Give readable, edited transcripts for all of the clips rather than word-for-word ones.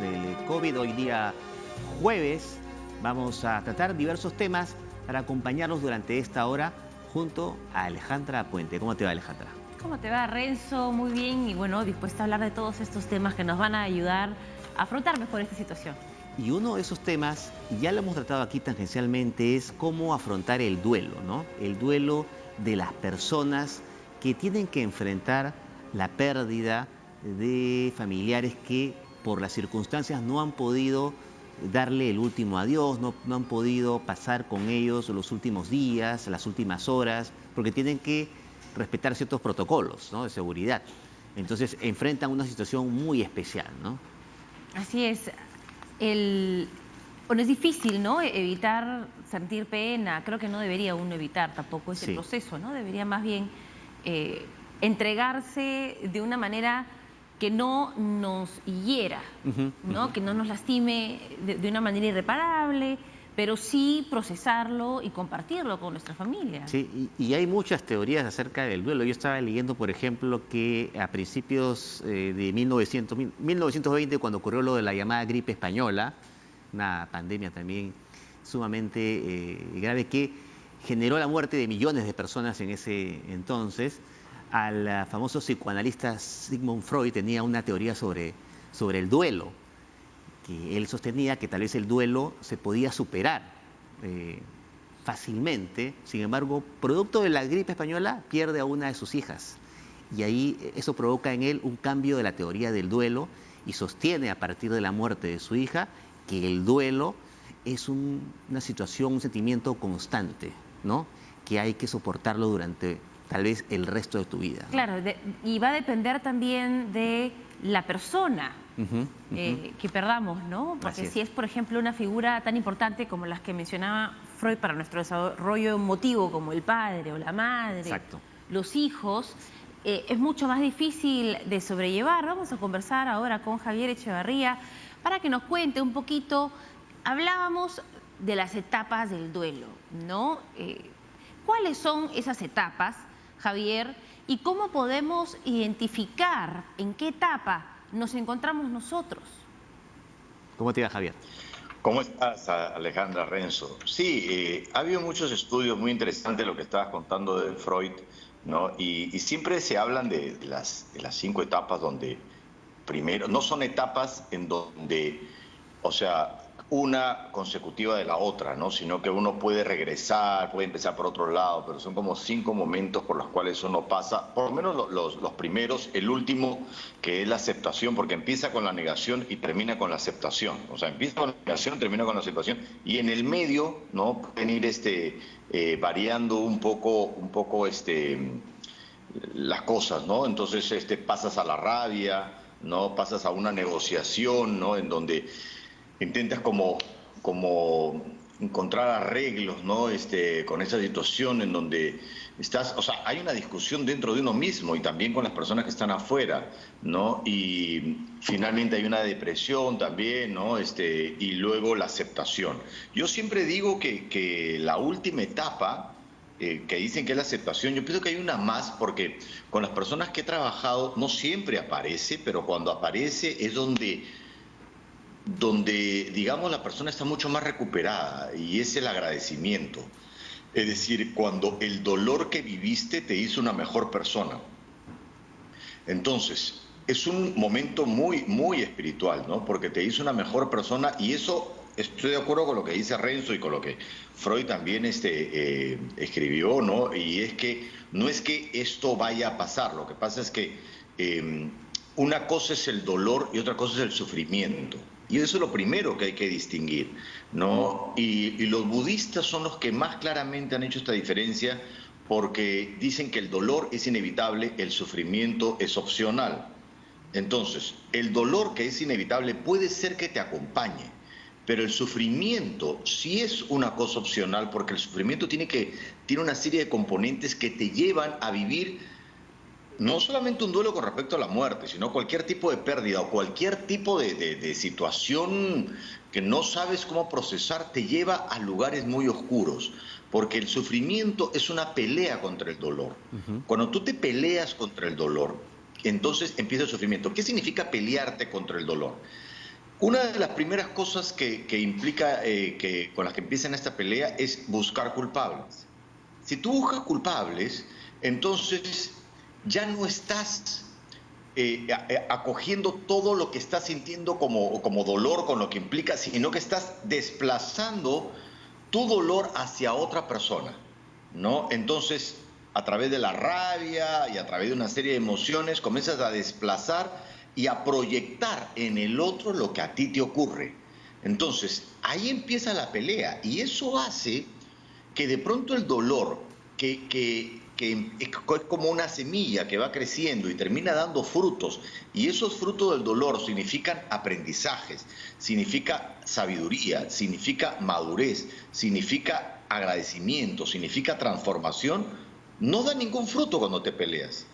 del COVID. Hoy día jueves vamos a tratar diversos temas para acompañarlos durante esta hora junto a Alejandra Puente. ¿Cómo te va, Alejandra? ¿Cómo te va, Renzo? Muy bien y bueno, dispuesta a hablar de todos estos temas que nos van a ayudar a afrontar mejor esta situación. Y uno de esos temas, ya lo hemos tratado aquí tangencialmente, es cómo afrontar el duelo, ¿no? El duelo de las personas que tienen que enfrentar la pérdida de familiares que por las circunstancias no han podido darle el último adiós, no han podido pasar con ellos los últimos días, las últimas horas, porque tienen que respetar ciertos protocolos, ¿no?, de seguridad. Entonces enfrentan una situación muy especial, ¿no? Así es. Bueno, es difícil, ¿no?, evitar sentir pena. Creo que no debería uno evitar tampoco ese proceso, ¿no? Debería más bien entregarse de una manera que no nos hiera, ¿no? Que no nos lastime de una manera irreparable, pero sí procesarlo y compartirlo con nuestra familia. Sí, y hay muchas teorías acerca del duelo. Yo estaba leyendo, por ejemplo, que a principios de 1920, cuando ocurrió lo de la llamada gripe española, una pandemia también sumamente grave que generó la muerte de millones de personas en ese entonces, al famoso psicoanalista Sigmund Freud tenía una teoría sobre el duelo, que él sostenía que tal vez el duelo se podía superar fácilmente. Sin embargo, producto de la gripe española, pierde a una de sus hijas. Y ahí eso provoca en él un cambio de la teoría del duelo y sostiene a partir de la muerte de su hija que el duelo es una situación, un sentimiento constante, ¿no?, que hay que soportarlo durante tal vez el resto de tu vida, ¿no? Claro, y va a depender también de la persona que perdamos, ¿no? Porque si es, por ejemplo, una figura tan importante como las que mencionaba Freud para nuestro desarrollo emotivo, como el padre o la madre, Exacto, los hijos, es mucho más difícil de sobrellevar. Vamos a conversar ahora con Javier Echevarría para que nos cuente un poquito. Hablábamos de las etapas del duelo, ¿no? ¿Cuáles son esas etapas, Javier? ¿Y cómo podemos identificar en qué etapa nos encontramos nosotros? ¿Cómo te va, Javier? ¿Cómo estás, Alejandra, Renzo? Sí, ha habido muchos estudios muy interesantes, lo que estabas contando de Freud, ¿no? Y siempre se hablan de las 5 etapas donde primero, no son etapas en donde, o sea, una consecutiva de la otra, ¿no?, sino que uno puede regresar, puede empezar por otro lado, pero son como 5 momentos por los cuales uno pasa, por lo menos los primeros. El último, que es la aceptación, porque empieza con la negación y termina con la aceptación. O sea, empieza con la negación, termina con la aceptación, y en el medio, ¿no?, pueden ir variando un poco las cosas, ¿no? Entonces pasas a la rabia, ¿no?, pasas a una negociación, ¿no?, en donde intentas como encontrar arreglos, ¿no?, con esa situación en donde estás, o sea, hay una discusión dentro de uno mismo y también con las personas que están afuera, ¿no? Y finalmente hay una depresión también, ¿no? Y luego la aceptación. Yo siempre digo que la última etapa, que dicen que es la aceptación, yo pienso que hay una más, porque con las personas que he trabajado no siempre aparece, pero cuando aparece es donde digamos, la persona está mucho más recuperada, y es el agradecimiento. Es decir, cuando el dolor que viviste te hizo una mejor persona. Entonces, es un momento muy, muy espiritual, ¿no?, porque te hizo una mejor persona, y eso, estoy de acuerdo con lo que dice Renzo y con lo que Freud también escribió, ¿no? Y es que no es que esto vaya a pasar, lo que pasa es que una cosa es el dolor y otra cosa es el sufrimiento. Y eso es lo primero que hay que distinguir, ¿no? Y los budistas son los que más claramente han hecho esta diferencia, porque dicen que el dolor es inevitable, el sufrimiento es opcional. Entonces, el dolor, que es inevitable, puede ser que te acompañe, pero el sufrimiento sí es una cosa opcional, porque el sufrimiento tiene una serie de componentes que te llevan a vivir no solamente un duelo con respecto a la muerte, sino cualquier tipo de pérdida o cualquier tipo de situación que no sabes cómo procesar, te lleva a lugares muy oscuros, porque el sufrimiento es una pelea contra el dolor. Cuando tú te peleas contra el dolor, entonces empieza el sufrimiento. ¿Qué significa pelearte contra el dolor? Una de las primeras cosas que implica con las que empiezan esta pelea es buscar culpables. Si tú buscas culpables, entonces ya no estás acogiendo todo lo que estás sintiendo como dolor, con lo que implica, sino que estás desplazando tu dolor hacia otra persona, ¿no? Entonces, a través de la rabia y a través de una serie de emociones, comienzas a desplazar y a proyectar en el otro lo que a ti te ocurre. Entonces, ahí empieza la pelea y eso hace que de pronto el dolor, que es como una semilla que va creciendo y termina dando frutos, y esos frutos del dolor significan aprendizajes, significa sabiduría, significa madurez, significa agradecimiento, significa transformación, no da ningún fruto cuando te peleas,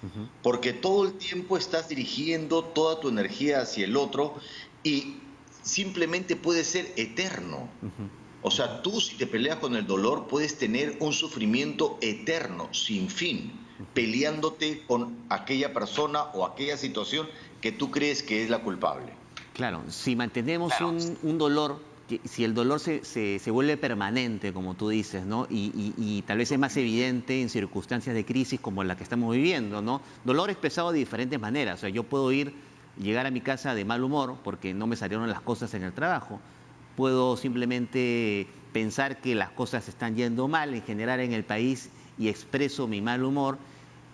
porque todo el tiempo estás dirigiendo toda tu energía hacia el otro y simplemente puede ser eterno. O sea, tú si te peleas con el dolor puedes tener un sufrimiento eterno, sin fin, peleándote con aquella persona o aquella situación que tú crees que es la culpable. Claro, si mantenemos un dolor, si el dolor se vuelve permanente, como tú dices, ¿no? Y tal vez es más evidente en circunstancias de crisis como la que estamos viviendo, ¿no? Dolor expresado de diferentes maneras. O sea, yo puedo llegar a mi casa de mal humor porque no me salieron las cosas en el trabajo. Puedo simplemente pensar que las cosas están yendo mal en general en el país y expreso mi mal humor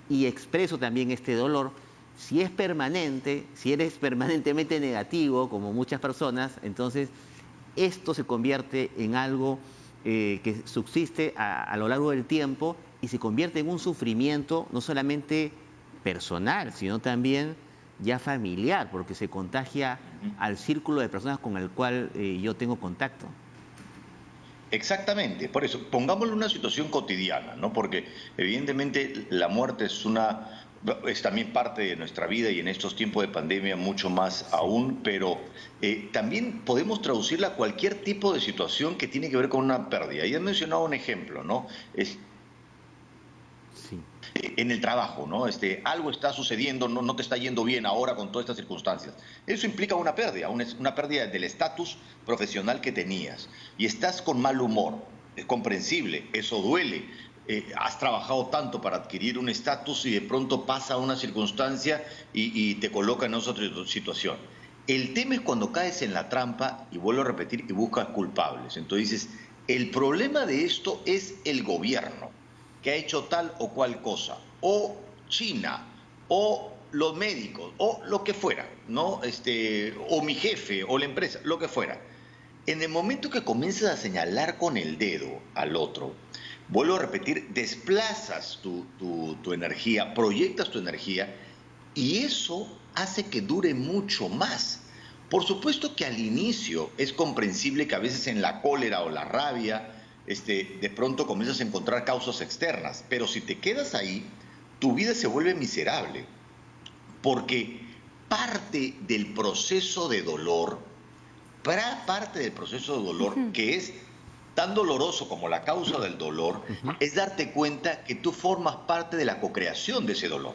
y expreso también este dolor. Si es permanente, si eres permanentemente negativo, como muchas personas, entonces esto se convierte en algo que subsiste a lo largo del tiempo y se convierte en un sufrimiento no solamente personal, sino también ya familiar, porque se contagia al círculo de personas con el cual yo tengo contacto. Exactamente, por eso, pongámoslo en una situación cotidiana, ¿no? Porque evidentemente la muerte es también parte de nuestra vida y en estos tiempos de pandemia mucho más aún, pero también podemos traducirla a cualquier tipo de situación que tiene que ver con una pérdida. Y he mencionado un ejemplo, ¿no? Sí. En el trabajo, ¿no? Algo está sucediendo, no te está yendo bien ahora con todas estas circunstancias. Eso implica una pérdida del estatus profesional que tenías. Y estás con mal humor, es comprensible, eso duele. Has trabajado tanto para adquirir un estatus y de pronto pasa una circunstancia y te coloca en otra situación. El tema es cuando caes en la trampa, y vuelvo a repetir, y buscas culpables. Entonces dices, el problema de esto es el gobierno, que ha hecho tal o cual cosa, o China, o los médicos, o lo que fuera, ¿no? O mi jefe, o la empresa, lo que fuera. En el momento que comienzas a señalar con el dedo al otro, vuelvo a repetir, desplazas tu energía, proyectas tu energía, y eso hace que dure mucho más. Por supuesto que al inicio es comprensible que a veces en la cólera o la rabia, de pronto comienzas a encontrar causas externas, pero si te quedas ahí, tu vida se vuelve miserable, porque parte del proceso de dolor, que es tan doloroso como la causa del dolor, es darte cuenta que tú formas parte de la co-creación de ese dolor.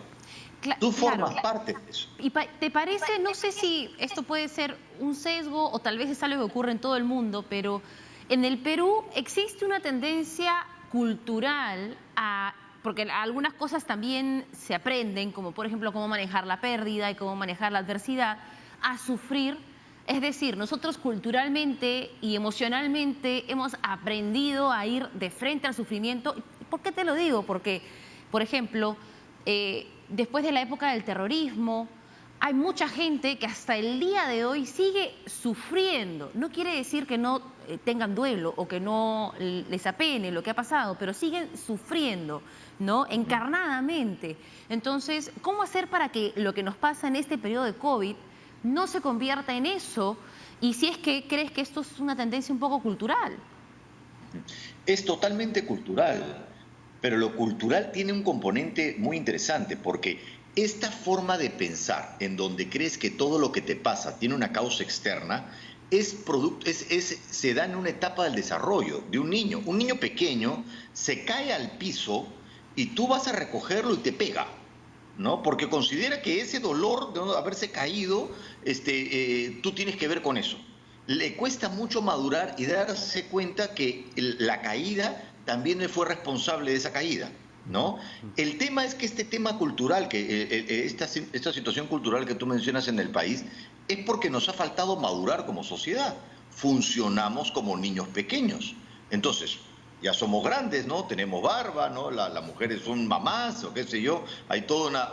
Tú formas parte de eso. ¿Y te parece, no sé si esto puede ser un sesgo o tal vez es algo que ocurre en todo el mundo, pero en el Perú existe una tendencia cultural porque algunas cosas también se aprenden, como por ejemplo cómo manejar la pérdida y cómo manejar la adversidad, a sufrir? Es decir, nosotros culturalmente y emocionalmente hemos aprendido a ir de frente al sufrimiento. ¿Por qué te lo digo? Porque, por ejemplo, después de la época del terrorismo, hay mucha gente que hasta el día de hoy sigue sufriendo. No quiere decir que no tengan duelo o que no les apene lo que ha pasado, pero siguen sufriendo, ¿no? Encarnadamente. Entonces, ¿cómo hacer para que lo que nos pasa en este periodo de COVID no se convierta en eso? Y si es que crees que esto es una tendencia un poco cultural. Es totalmente cultural, pero lo cultural tiene un componente muy interesante, porque esta forma de pensar, en donde crees que todo lo que te pasa tiene una causa externa, se da en una etapa del desarrollo de un niño. Un niño pequeño se cae al piso y tú vas a recogerlo y te pega. ¿no? Porque considera que ese dolor de haberse caído, tú tienes que ver con eso. Le cuesta mucho madurar y darse cuenta que la caída también él fue responsable de esa caída, ¿no? El tema es que este tema cultural, esta situación cultural que tú mencionas en el país, es porque nos ha faltado madurar como sociedad. Funcionamos como niños pequeños. Entonces, ya somos grandes, ¿no? Tenemos barba, ¿no? Las mujeres son mamás o qué sé yo. Hay toda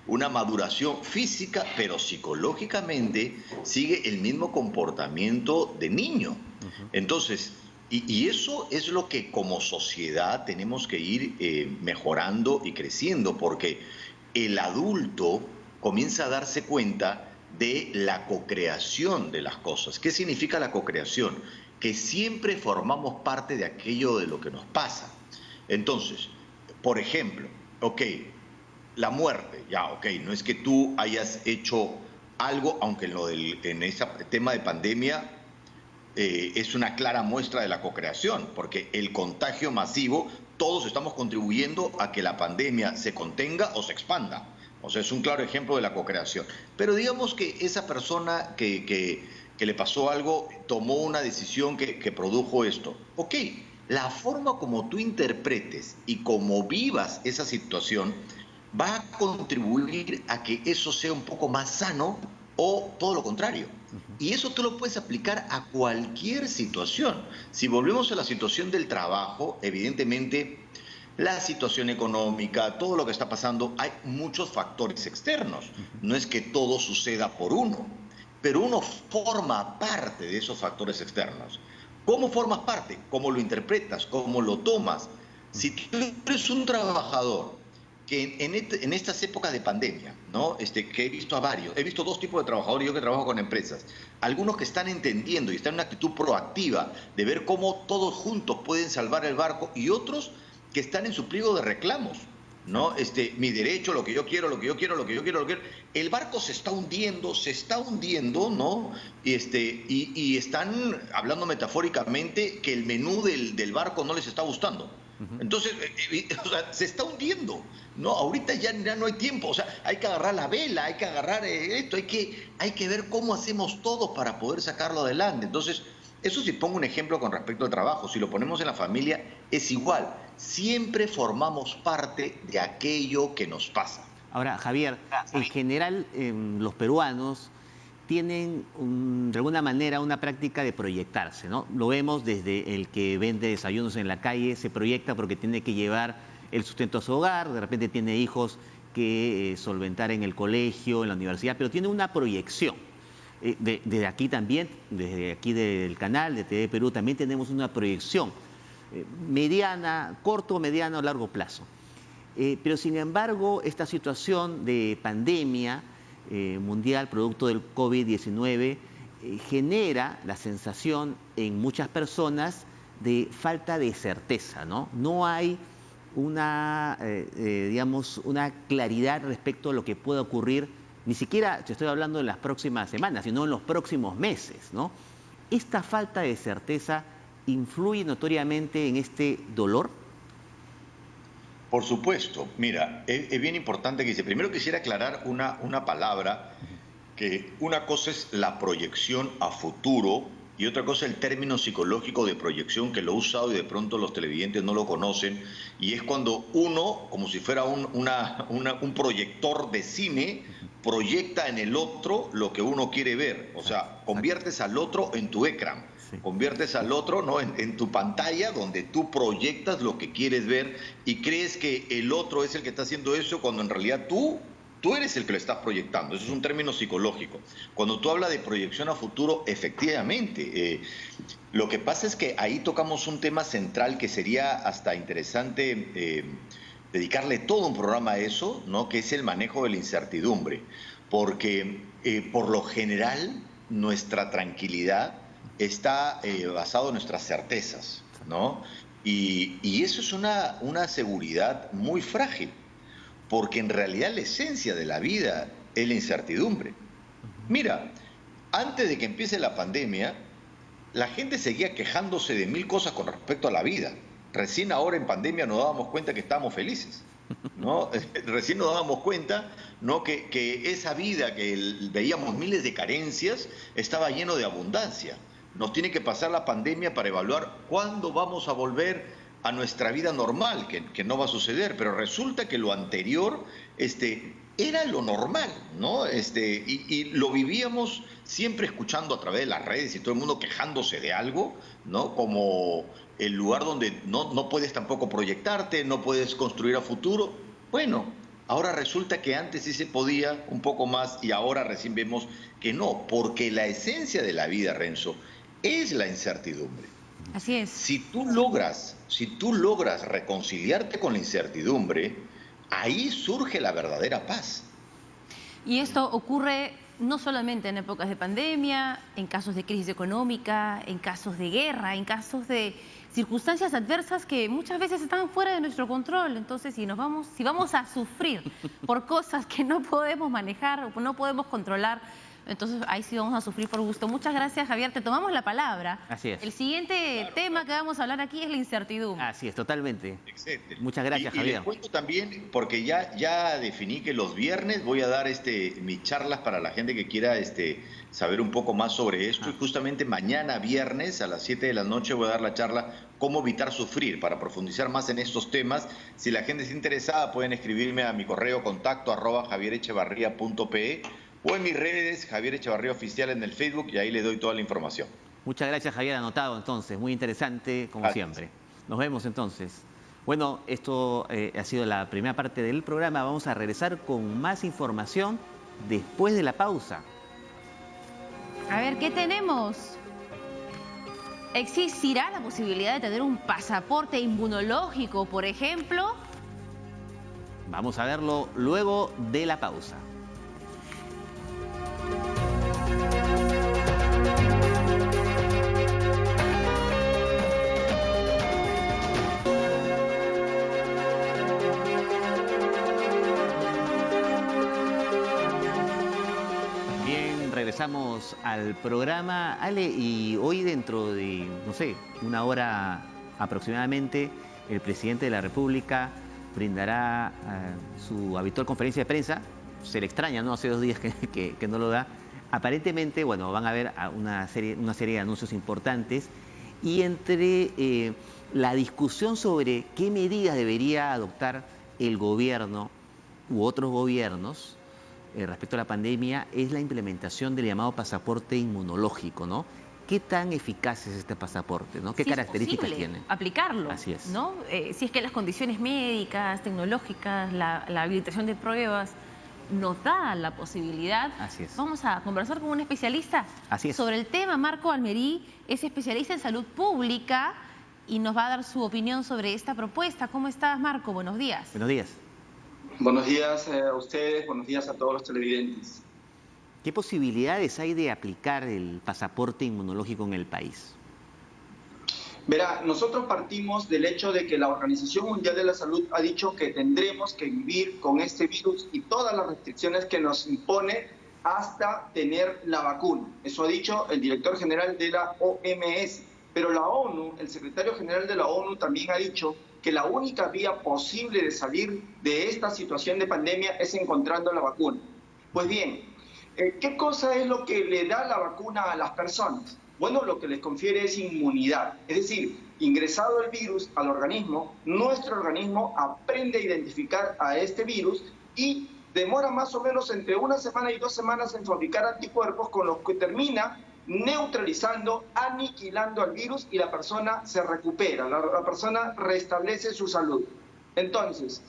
una maduración física, pero psicológicamente sigue el mismo comportamiento de niño. Entonces, y eso es lo que como sociedad tenemos que ir mejorando y creciendo, porque el adulto comienza a darse cuenta de la cocreación de las cosas. ¿Qué significa la cocreación? Que siempre formamos parte de aquello de lo que nos pasa. Entonces, por ejemplo, la muerte, no es que tú hayas hecho algo, aunque en ese tema de pandemia es una clara muestra de la cocreación, porque el contagio masivo, todos estamos contribuyendo a que la pandemia se contenga o se expanda. O sea, es un claro ejemplo de la cocreación. Pero digamos que esa persona que le pasó algo tomó una decisión que produjo esto. La forma como tú interpretes y como vivas esa situación va a contribuir a que eso sea un poco más sano o todo lo contrario. Y eso tú lo puedes aplicar a cualquier situación. Si volvemos a la situación del trabajo, evidentemente la situación económica, todo lo que está pasando, hay muchos factores externos. No es que todo suceda por uno, pero uno forma parte de esos factores externos. ¿Cómo formas parte? ¿Cómo lo interpretas? ¿Cómo lo tomas? Si tú eres un trabajador que en estas épocas de pandemia, ¿no? Que he visto a varios, he visto dos tipos de trabajadores, yo que trabajo con empresas, algunos que están entendiendo y están en una actitud proactiva de ver cómo todos juntos pueden salvar el barco, y otros que están en su pliego de reclamos, ¿no? Mi derecho, lo que yo quiero, lo que yo quiero, lo que yo quiero, lo que yo quiero. El barco se está hundiendo, ¿no? Y están hablando metafóricamente que el menú del barco no les está gustando. Entonces, o sea, se está hundiendo, ¿no? Ahorita ya no hay tiempo, o sea, hay que agarrar la vela, hay que agarrar esto, hay que ver cómo hacemos todo para poder sacarlo adelante. Entonces, eso si pongo un ejemplo con respecto al trabajo, si lo ponemos en la familia, es igual. Siempre formamos parte de aquello que nos pasa. Ahora, Javier, en general los peruanos tienen de alguna manera una práctica de proyectarse, ¿no? Lo vemos desde el que vende desayunos en la calle, se proyecta porque tiene que llevar el sustento a su hogar, de repente tiene hijos que solventar en el colegio, en la universidad, pero tiene una proyección. Desde aquí también, desde aquí del canal de TV Perú, también tenemos una proyección mediana, corto, mediano, largo plazo. Pero sin embargo, esta situación de pandemia mundial, producto del COVID-19, genera la sensación en muchas personas de falta de certeza, ¿no? No hay digamos, una claridad respecto a lo que pueda ocurrir, ni siquiera te estoy hablando en las próximas semanas, sino en los próximos meses, ¿no? ¿Esta falta de certeza influye notoriamente en este dolor? Por supuesto. Mira, es bien importante que dice. Primero quisiera aclarar una palabra, que una cosa es la proyección a futuro y otra cosa el término psicológico de proyección, que lo he usado y de pronto los televidentes no lo conocen, y es cuando uno, como si fuera un proyector de cine, proyecta en el otro lo que uno quiere ver. O sea, conviertes al otro en tu ecran. Sí. Conviertes al otro, ¿no?, en tu pantalla, donde tú proyectas lo que quieres ver y crees que el otro es el que está haciendo eso, cuando en realidad tú eres el que lo estás proyectando. Eso es un término psicológico. Cuando tú hablas de proyección a futuro, efectivamente, lo que pasa es que ahí tocamos un tema central que sería hasta interesante dedicarle todo un programa a eso, ¿no?, que es el manejo de la incertidumbre, porque por lo general nuestra tranquilidad está basado en nuestras certezas, ¿no? Y eso es una seguridad muy frágil, porque en realidad la esencia de la vida es la incertidumbre. Mira, antes de que empiece la pandemia, la gente seguía quejándose de 1000 cosas con respecto a la vida. Recién ahora en pandemia nos dábamos cuenta que estábamos felices. ¿no? Recién nos dábamos cuenta, ¿no? que esa vida veíamos miles de carencias estaba lleno de abundancia. Nos tiene que pasar la pandemia para evaluar cuándo vamos a volver a nuestra vida normal, que no va a suceder, pero resulta que lo anterior era lo normal, ¿no? Y lo vivíamos siempre escuchando a través de las redes y todo el mundo quejándose de algo, ¿no? Como el lugar donde no puedes tampoco proyectarte, no puedes construir a futuro. Bueno, ahora resulta que antes sí se podía un poco más y ahora recién vemos que no, porque la esencia de la vida, Renzo, es la incertidumbre. Así es. Si tú logras reconciliarte con la incertidumbre, ahí surge la verdadera paz. Y esto ocurre no solamente en épocas de pandemia, en casos de crisis económica, en casos de guerra, en casos de circunstancias adversas que muchas veces están fuera de nuestro control. Entonces, si vamos a sufrir por cosas que no podemos manejar o no podemos controlar, entonces ahí sí vamos a sufrir por gusto. Muchas gracias, Javier. Te tomamos la palabra. Así es. El siguiente tema que vamos a hablar aquí es la incertidumbre. Así es, totalmente. Excelente. Muchas gracias, y Javier. les cuento también, porque ya definí que los viernes voy a dar mis charlas para la gente que quiera saber un poco más sobre esto. Y justamente mañana viernes a las 7 de la noche voy a dar la charla Cómo evitar sufrir, para profundizar más en estos temas. Si la gente está interesada, pueden escribirme a mi correo contacto@javierechevarría.pe o en mis redes, Javier Echevarría Oficial en el Facebook, y ahí le doy toda la información. Muchas gracias, Javier, anotado entonces. Muy interesante, como siempre. Nos vemos entonces. Bueno, esto ha sido la primera parte del programa. Vamos a regresar con más información después de la pausa. A ver, ¿qué tenemos? ¿Existirá la posibilidad de tener un pasaporte inmunológico, por ejemplo? Vamos a verlo luego de la pausa. Regresamos al programa, Ale, y hoy dentro de, no sé, una hora aproximadamente, el presidente de la República brindará su habitual conferencia de prensa. Se le extraña, ¿no? Hace 2 días que no lo da. Aparentemente, bueno, van a haber una serie de anuncios importantes y entre la discusión sobre qué medidas debería adoptar el gobierno u otros gobiernos respecto a la pandemia es la implementación del llamado pasaporte inmunológico, ¿no? ¿Qué tan eficaz es este pasaporte, ¿no? ¿Qué características tiene? Aplicarlo, Así es. ¿no? Si es que las condiciones médicas, tecnológicas, la habilitación de pruebas nos da la posibilidad. Así es. Vamos a conversar con un especialista sobre el tema. Marco Almerí es especialista en salud pública y nos va a dar su opinión sobre esta propuesta. ¿Cómo estás, Marco? Buenos días. Buenos días. Buenos días a ustedes, buenos días a todos los televidentes. ¿Qué posibilidades hay de aplicar el pasaporte inmunológico en el país? Verá, nosotros partimos del hecho de que la Organización Mundial de la Salud ha dicho que tendremos que vivir con este virus y todas las restricciones que nos impone hasta tener la vacuna. Eso ha dicho el director general de la OMS. Pero la ONU, el secretario general de la ONU también ha dicho que la única vía posible de salir de esta situación de pandemia es encontrando la vacuna. Pues bien, ¿qué cosa es lo que le da la vacuna a las personas? Bueno, lo que les confiere es inmunidad. Es decir, ingresado el virus al organismo, nuestro organismo aprende a identificar a este virus y demora más o menos entre 1 semana y 2 semanas en fabricar anticuerpos con los que termina neutralizando, aniquilando al virus y la persona se recupera, la persona restablece su salud. Entonces,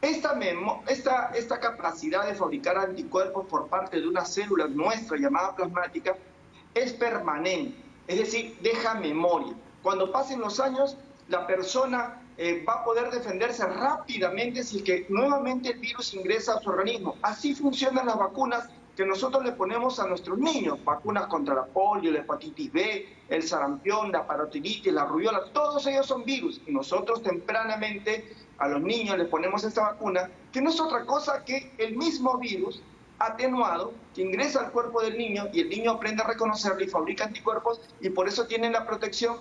esta capacidad de fabricar anticuerpos por parte de una célula nuestra llamada plasmática es permanente, es decir, deja memoria. Cuando pasen los años, la persona va a poder defenderse rápidamente si es que nuevamente el virus ingresa a su organismo. Así funcionan las vacunas que nosotros le ponemos a nuestros niños, vacunas contra la polio, la hepatitis B, el sarampión, la parotinitis, la rubiola, todos ellos son virus y nosotros tempranamente a los niños les ponemos esta vacuna que no es otra cosa que el mismo virus atenuado que ingresa al cuerpo del niño y el niño aprende a reconocerlo y fabrica anticuerpos y por eso tienen la protección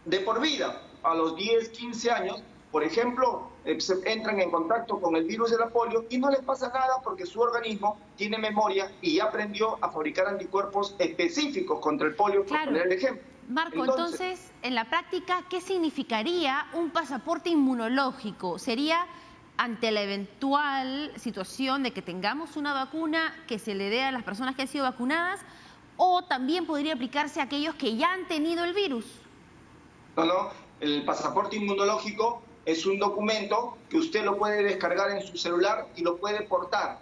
de por vida. A los 10, 15 años por ejemplo, entran en contacto con el virus de la polio y no les pasa nada porque su organismo tiene memoria y ya aprendió a fabricar anticuerpos específicos contra el polio, por poner el ejemplo. Marco, entonces, en la práctica, ¿qué significaría un pasaporte inmunológico? ¿Sería ante la eventual situación de que tengamos una vacuna que se le dé a las personas que han sido vacunadas, o también podría aplicarse a aquellos que ya han tenido el virus? No, el pasaporte inmunológico es un documento que usted lo puede descargar en su celular y lo puede portar.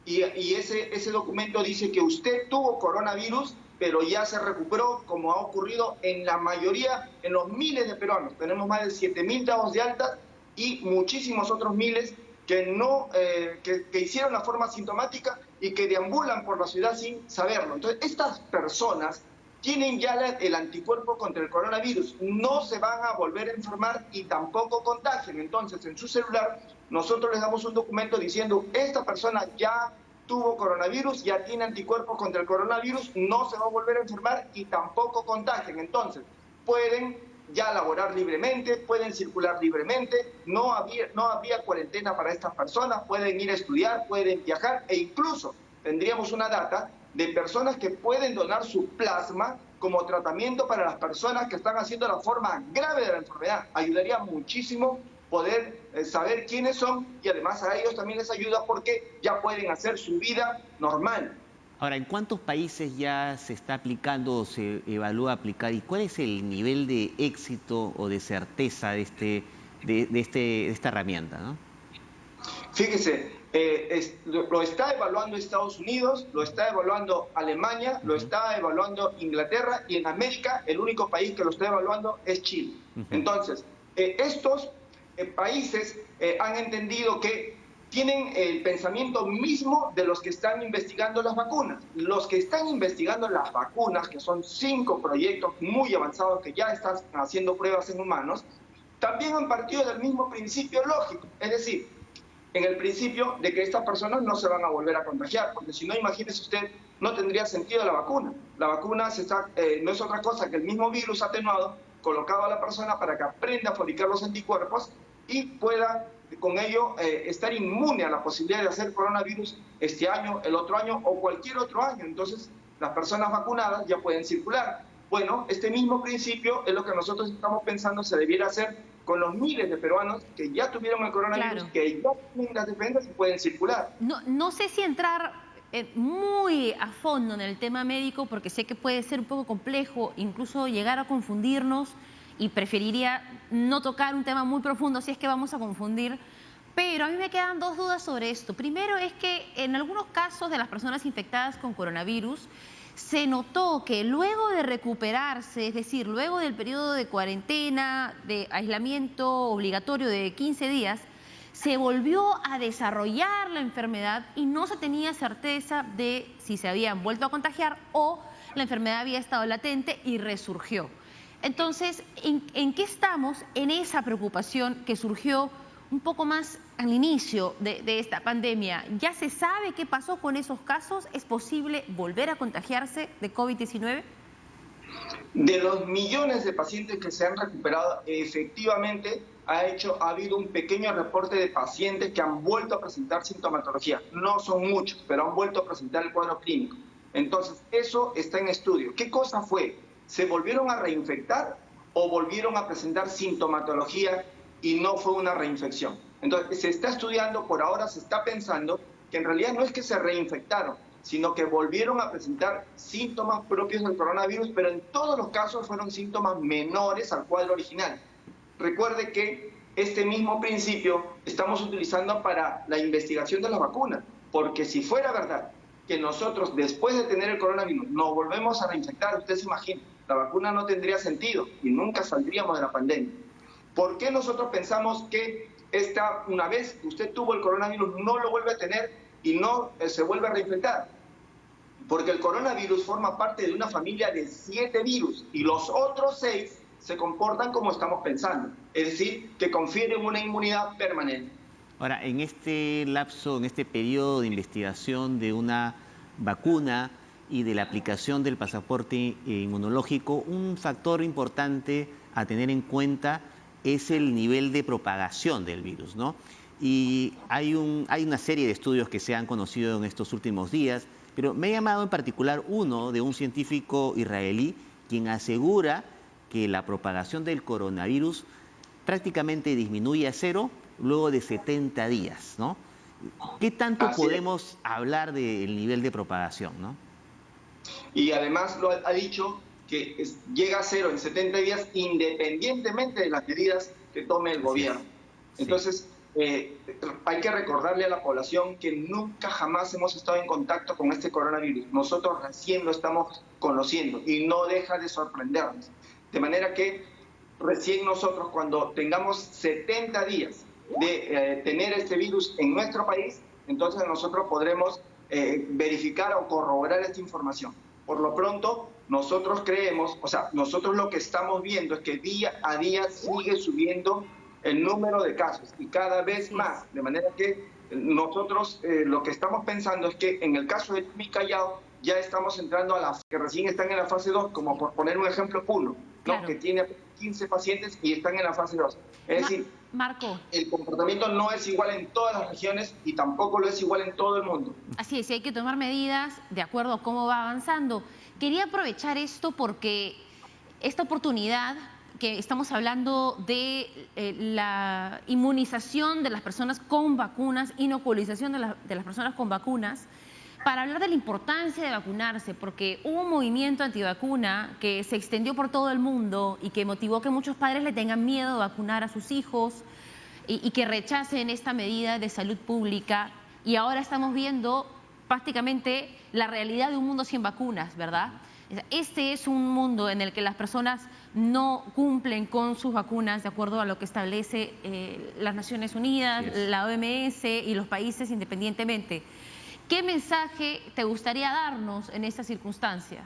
Y ese documento dice que usted tuvo coronavirus, pero ya se recuperó, como ha ocurrido en la mayoría, en los miles de peruanos. Tenemos más de 7.000 dados de alta y muchísimos otros miles que, que hicieron la forma sintomática y que deambulan por la ciudad sin saberlo. Entonces, estas personas tienen ya el anticuerpo contra el coronavirus, no se van a volver a enfermar y tampoco contagian. Entonces, en su celular, nosotros les damos un documento diciendo, esta persona ya tuvo coronavirus, ya tiene anticuerpos contra el coronavirus, no se va a volver a enfermar y tampoco contagian. Entonces, pueden ya laborar libremente, pueden circular libremente, no habría cuarentena para estas personas, pueden ir a estudiar, pueden viajar e incluso tendríamos una data de personas que pueden donar su plasma como tratamiento para las personas que están haciendo la forma grave de la enfermedad. Ayudaría muchísimo poder saber quiénes son y además a ellos también les ayuda porque ya pueden hacer su vida normal. Ahora, ¿en cuántos países ya se está aplicando o se evalúa aplicar y cuál es el nivel de éxito o de certeza de esta herramienta, ¿no? Fíjese, lo está evaluando Estados Unidos, lo está evaluando Alemania, lo está evaluando Inglaterra y en América el único país que lo está evaluando es Chile. Entonces, estos países han entendido que tienen el pensamiento mismo de los que están investigando las vacunas. Los que están investigando las vacunas, que son 5 proyectos muy avanzados que ya están haciendo pruebas en humanos, también han partido del mismo principio lógico, es decir, en el principio de que estas personas no se van a volver a contagiar, porque si no, imagínese usted, no tendría sentido la vacuna. La vacuna no es otra cosa que el mismo virus atenuado colocado a la persona para que aprenda a fabricar los anticuerpos y pueda con ello estar inmune a la posibilidad de hacer coronavirus este año, el otro año o cualquier otro año. Entonces, las personas vacunadas ya pueden circular. Bueno, este mismo principio es lo que nosotros estamos pensando se debiera hacer con los miles de peruanos que ya tuvieron el coronavirus, claro, que ya tienen las defensas y pueden circular. No sé si entrar muy a fondo en el tema médico, porque sé que puede ser un poco complejo, incluso llegar a confundirnos, y preferiría no tocar un tema muy profundo si es que vamos a confundir. Pero a mí me quedan 2 dudas sobre esto. Primero es que en algunos casos de las personas infectadas con coronavirus, se notó que luego de recuperarse, es decir, luego del periodo de cuarentena, de aislamiento obligatorio de 15 días, se volvió a desarrollar la enfermedad y no se tenía certeza de si se habían vuelto a contagiar o la enfermedad había estado latente y resurgió. Entonces, ¿en qué estamos en esa preocupación que surgió un poco más al inicio de esta pandemia? ¿Ya se sabe qué pasó con esos casos? ¿Es posible volver a contagiarse de COVID-19? De los millones de pacientes que se han recuperado, efectivamente ha habido un pequeño reporte de pacientes que han vuelto a presentar sintomatología. No son muchos, pero han vuelto a presentar el cuadro clínico. Entonces, eso está en estudio. ¿Qué cosa fue? ¿Se volvieron a reinfectar o volvieron a presentar sintomatología y no fue una reinfección? Entonces, se está estudiando, por ahora se está pensando que en realidad no es que se reinfectaron, sino que volvieron a presentar síntomas propios del coronavirus, pero en todos los casos fueron síntomas menores al cuadro original. Recuerde que este mismo principio estamos utilizando para la investigación de las vacunas, porque si fuera verdad que nosotros después de tener el coronavirus nos volvemos a reinfectar, usted se imagina, la vacuna no tendría sentido y nunca saldríamos de la pandemia. ¿Por qué nosotros pensamos que una vez que usted tuvo el coronavirus no lo vuelve a tener y no se vuelve a reinfectar? Porque el coronavirus forma parte de una familia de 7 virus y los otros 6 se comportan como estamos pensando, es decir, que confieren una inmunidad permanente. Ahora, en este lapso, en este periodo de investigación de una vacuna y de la aplicación del pasaporte inmunológico, un factor importante a tener en cuenta es el nivel de propagación del virus, ¿no? Y hay una serie de estudios que se han conocido en estos últimos días, pero me ha llamado en particular uno de un científico israelí quien asegura que la propagación del coronavirus prácticamente disminuye a cero luego de 70 días, ¿no? ¿Qué tanto podemos hablar del nivel de propagación, no? Y además ha dicho que llega a cero en 70 días independientemente de las medidas que tome el gobierno. Sí. Entonces, hay que recordarle a la población que nunca jamás hemos estado en contacto con este coronavirus. Nosotros recién lo estamos conociendo y no deja de sorprendernos. De manera que recién nosotros, cuando tengamos 70 días de tener este virus en nuestro país, entonces nosotros podremos verificar o corroborar esta información. Por lo pronto, nosotros creemos, o sea, nosotros lo que estamos viendo es que día a día sigue subiendo el número de casos y cada vez más, de manera que nosotros lo que estamos pensando es que en el caso de Mi Callao ya estamos entrando a las que recién están en la fase 2, como por poner un ejemplo puro, ¿no? Claro. Que tiene 15 pacientes y están en la fase 2. Es decir, Marco, el comportamiento no es igual en todas las regiones y tampoco lo es igual en todo el mundo. Así es, hay que tomar medidas de acuerdo a cómo va avanzando. Quería aprovechar esto porque esta oportunidad que estamos hablando de la inmunización de las personas con vacunas, inoculización de las personas con vacunas, para hablar de la importancia de vacunarse, porque hubo un movimiento antivacuna que se extendió por todo el mundo y que motivó que muchos padres le tengan miedo de vacunar a sus hijos y que rechacen esta medida de salud pública. Y ahora estamos viendo prácticamente la realidad de un mundo sin vacunas, ¿verdad? Este es un mundo en el que las personas no cumplen con sus vacunas de acuerdo a lo que establece las Naciones Unidas, la OMS y los países independientemente. ¿Qué mensaje te gustaría darnos en esta circunstancia?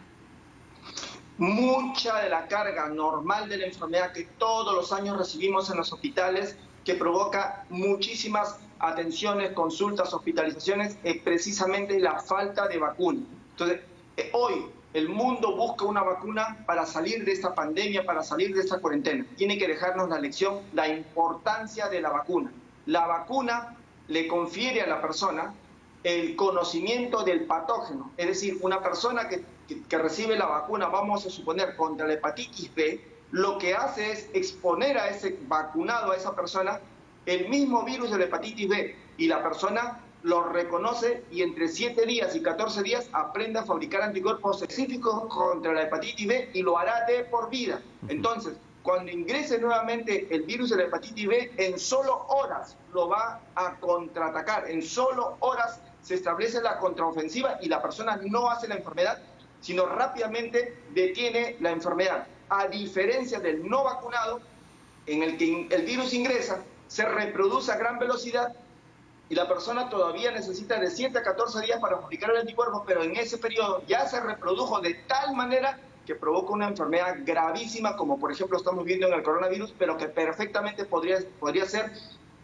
Mucha de la carga normal de la enfermedad que todos los años recibimos en los hospitales, que provoca muchísimas atenciones, consultas, hospitalizaciones, es precisamente la falta de vacuna. Entonces, hoy el mundo busca una vacuna para salir de esta pandemia, para salir de esta cuarentena. Tiene que dejarnos la lección, la importancia de la vacuna. La vacuna le confiere a la persona el conocimiento del patógeno. Es decir, una persona que recibe la vacuna, vamos a suponer, contra la hepatitis B, lo que hace es exponer a ese vacunado, a esa persona, el mismo virus de la hepatitis B, y la persona lo reconoce y entre 7 días y 14 días aprende a fabricar anticuerpos específicos contra la hepatitis B y lo hará de por vida. Entonces, cuando ingrese nuevamente el virus de la hepatitis B, en solo horas lo va a contraatacar, en solo horas se establece la contraofensiva y la persona no hace la enfermedad, sino rápidamente detiene la enfermedad. A diferencia del no vacunado, en el que el virus ingresa, se reproduce a gran velocidad y la persona todavía necesita de 7 a 14 días para fabricar el anticuerpo, pero en ese periodo ya se reprodujo de tal manera que provoca una enfermedad gravísima, como por ejemplo estamos viendo en el coronavirus, pero que perfectamente podría ser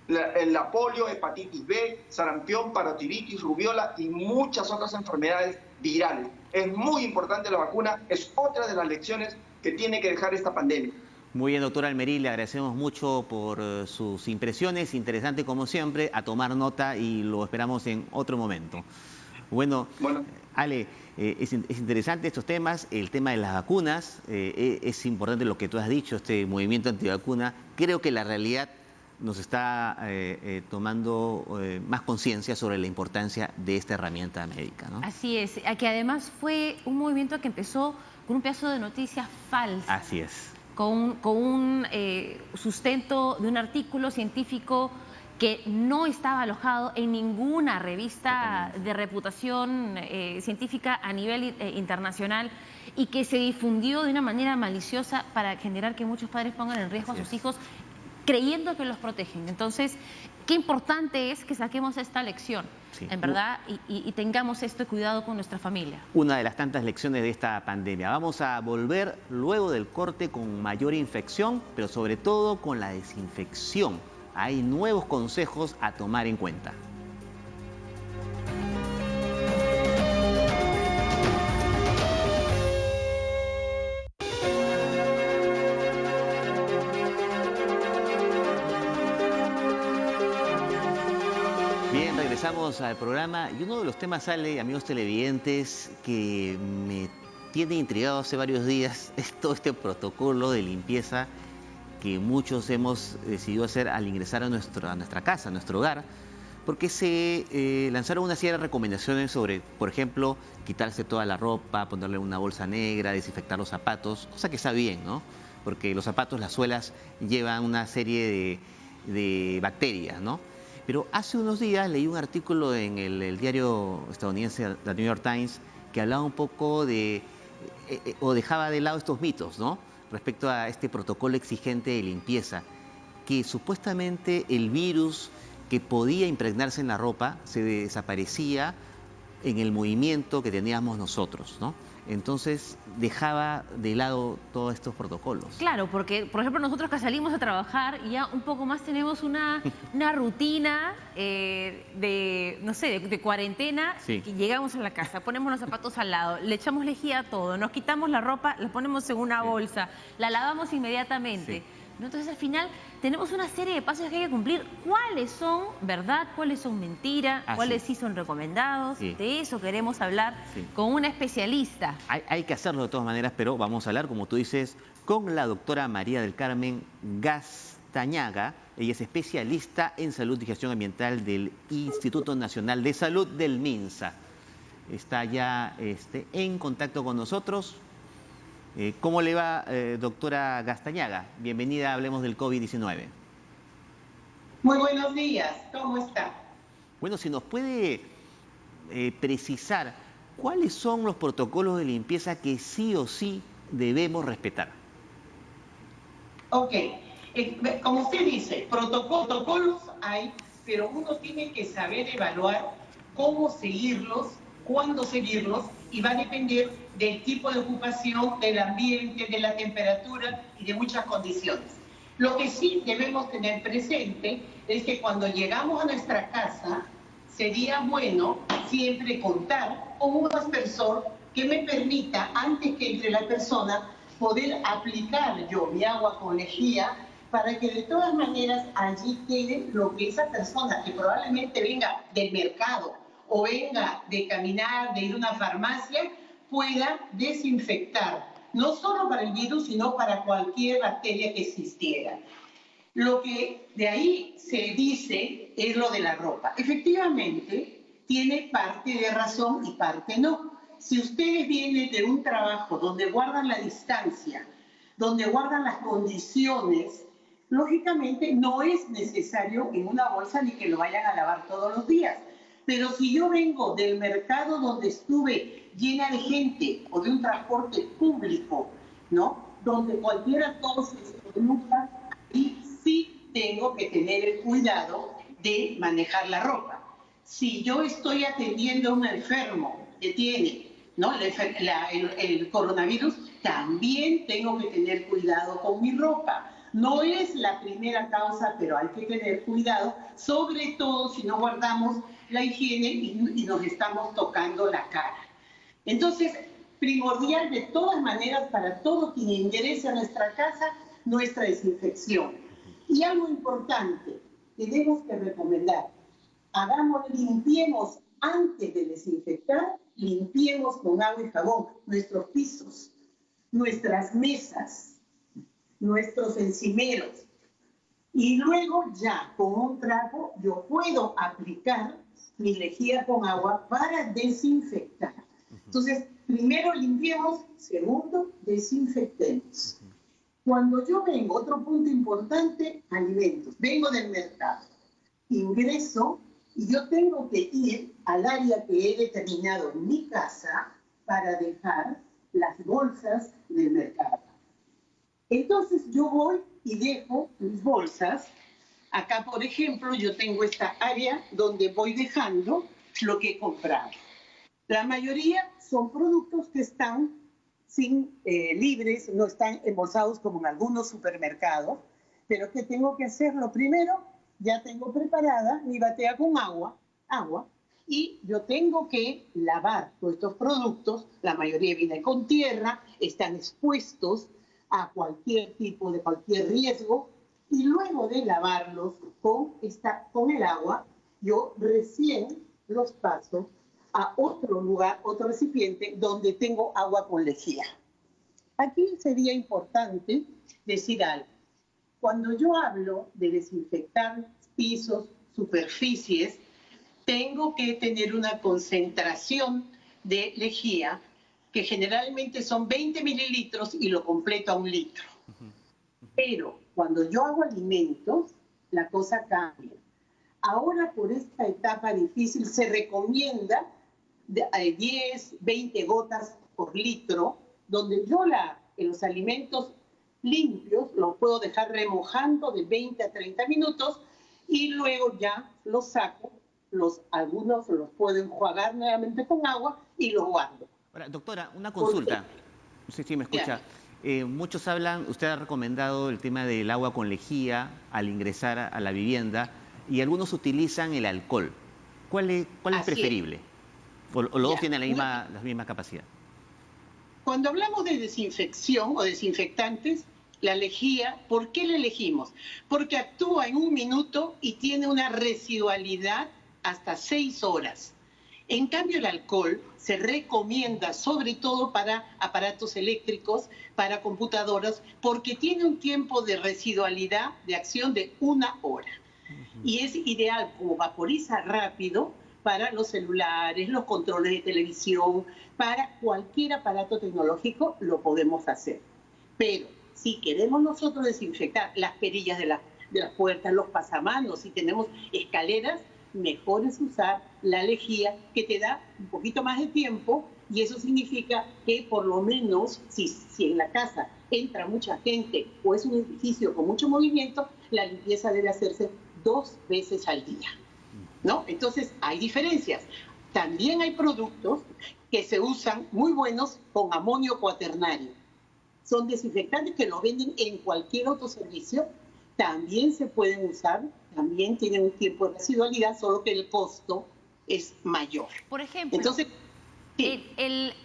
la polio, hepatitis B, sarampión, parotiditis, rubiola y muchas otras enfermedades virales. Es muy importante la vacuna, es otra de las lecciones que tiene que dejar esta pandemia. Muy bien, doctor Almerí, le agradecemos mucho por sus impresiones, interesante como siempre, a tomar nota y lo esperamos en otro momento. Bueno. Ale, es interesante estos temas, el tema de las vacunas, es importante lo que tú has dicho, este movimiento antivacuna. Creo que la realidad nos está tomando más conciencia sobre la importancia de esta herramienta médica, ¿no? Así es, que además fue un movimiento que empezó con un pedazo de noticias falsas. Así es. Con un sustento de un artículo científico que no estaba alojado en ninguna revista de reputación científica a nivel internacional y que se difundió de una manera maliciosa para generar que muchos padres pongan en riesgo a sus hijos creyendo que los protegen. Entonces, qué importante es que saquemos esta lección, en verdad, y tengamos este cuidado con nuestra familia. Una de las tantas lecciones de esta pandemia. Vamos a volver luego del corte con mayor infección, pero sobre todo con la desinfección. Hay nuevos consejos a tomar en cuenta. regresamos al programa y uno de los temas sale, amigos televidentes, que me tiene intrigado hace varios días, es todo este protocolo de limpieza que muchos hemos decidido hacer al ingresar a nuestra casa, a nuestro hogar, porque se lanzaron una serie de recomendaciones sobre, por ejemplo, quitarse toda la ropa, ponerle una bolsa negra, desinfectar los zapatos, cosa que está bien, ¿no? Porque los zapatos, las suelas, llevan una serie de bacterias, ¿no? Pero hace unos días leí un artículo en el diario estadounidense, The New York Times, que hablaba un poco de, o dejaba de lado estos mitos, ¿no? Respecto a este protocolo exigente de limpieza, que supuestamente el virus que podía impregnarse en la ropa se desaparecía en el movimiento que teníamos nosotros, ¿no? Entonces dejaba de lado todos estos protocolos. Claro, porque, por ejemplo, nosotros que salimos a trabajar ya un poco más tenemos una rutina no sé, de cuarentena. Sí. Y llegamos a la casa, ponemos los zapatos al lado, le echamos lejía a todo, nos quitamos la ropa, la ponemos en una bolsa, la lavamos inmediatamente. Sí. Entonces, al final, tenemos una serie de pasos que hay que cumplir. ¿Cuáles son verdad? ¿Cuáles son mentira? ¿Cuáles sí son recomendados? Sí. De eso queremos hablar con una especialista. Hay que hacerlo de todas maneras, pero vamos a hablar, como tú dices, con la doctora María del Carmen Gastañaga. Ella es especialista en salud y gestión ambiental del Instituto Nacional de Salud del MINSA. Está ya en contacto con nosotros. ¿Cómo le va, doctora Gastañaga? Bienvenida a Hablemos del COVID-19. Muy buenos días, ¿cómo está? Bueno, si nos puede precisar cuáles son los protocolos de limpieza que sí o sí debemos respetar. Ok, como usted dice, protocolos hay, pero uno tiene que saber evaluar cómo seguirlos, cuándo seguirlos, y va a depender del tipo de ocupación, del ambiente, de la temperatura y de muchas condiciones. Lo que sí debemos tener presente es que cuando llegamos a nuestra casa, sería bueno siempre contar con un aspersor que me permita, antes que entre la persona, poder aplicar yo mi agua con lejía para que de todas maneras allí quede lo que esa persona, que probablemente venga del mercado o venga de caminar, de ir a una farmacia, pueda desinfectar, no solo para el virus, sino para cualquier bacteria que existiera. Lo que de ahí se dice es lo de la ropa. Efectivamente, tiene parte de razón y parte no. Si ustedes vienen de un trabajo donde guardan la distancia, donde guardan las condiciones, lógicamente no es necesario en una bolsa ni que lo vayan a lavar todos los días. Pero si yo vengo del mercado donde estuve llena de gente o de un transporte público, ¿no? Donde cualquiera tose se nota, y sí tengo que tener el cuidado de manejar la ropa. Si yo estoy atendiendo a un enfermo que tiene, ¿no?, el coronavirus, también tengo que tener cuidado con mi ropa. No es la primera causa, pero hay que tener cuidado, sobre todo si no guardamos la higiene y nos estamos tocando la cara. Entonces, primordial de todas maneras para todo quien ingrese a nuestra casa, nuestra desinfección. Y algo importante, tenemos que recomendar, limpiemos antes de desinfectar, limpiemos con agua y jabón nuestros pisos, nuestras mesas, nuestros encimeros. Y luego ya con un trapo yo puedo aplicar mi lejía con agua para desinfectar. Entonces, primero limpiemos, segundo, desinfectemos. Cuando yo vengo, otro punto importante, alimentos. Vengo del mercado, ingreso y yo tengo que ir al área que he determinado en mi casa para dejar las bolsas del mercado. Entonces yo voy y dejo mis bolsas. Acá, por ejemplo, yo tengo esta área donde voy dejando lo que he comprado. La mayoría son productos que están libres, no están embolsados como en algunos supermercados, pero ¿qué tengo que hacer? Lo primero, ya tengo preparada mi batea con agua, y yo tengo que lavar todos estos productos. La mayoría viene con tierra, están expuestos a cualquier riesgo, y luego de lavarlos con el agua, yo recién los paso a otro lugar, otro recipiente, donde tengo agua con lejía. Aquí sería importante decir algo. Cuando yo hablo de desinfectar pisos, superficies, tengo que tener una concentración de lejía que generalmente son 20 mililitros y lo completo a 1 litro. Pero cuando yo hago alimentos, la cosa cambia. Ahora, por esta etapa difícil, se recomienda 10, 20 gotas por litro, donde yo en los alimentos limpios los puedo dejar remojando de 20 a 30 minutos y luego ya los saco, algunos los puedo enjuagar nuevamente con agua y los guardo. Ahora, doctora, una consulta. No sé si me escucha. Muchos hablan, usted ha recomendado el tema del agua con lejía al ingresar a la vivienda y algunos utilizan el alcohol. ¿Cuál es preferible? ¿O los dos tienen la misma capacidad? Cuando hablamos de desinfección o desinfectantes, la lejía, ¿por qué la elegimos? Porque actúa en 1 minuto y tiene una residualidad hasta 6 horas. En cambio, el alcohol se recomienda sobre todo para aparatos eléctricos, para computadoras, porque tiene un tiempo de residualidad de acción de 1 hora. Y es ideal como vaporiza rápido para los celulares, los controles de televisión, para cualquier aparato tecnológico lo podemos hacer. Pero si queremos nosotros desinfectar las perillas de las puertas, los pasamanos, si tenemos escaleras, mejor es usar la lejía, que te da un poquito más de tiempo, y eso significa que por lo menos si en la casa entra mucha gente o es un edificio con mucho movimiento, la limpieza debe hacerse 2 veces al día, ¿no? Entonces hay diferencias. También hay productos que se usan muy buenos con amonio cuaternario. Son desinfectantes que los venden en cualquier otro servicio. También se pueden usar, también tienen un tiempo de residualidad, solo que el costo es mayor. Por ejemplo, entonces, sí.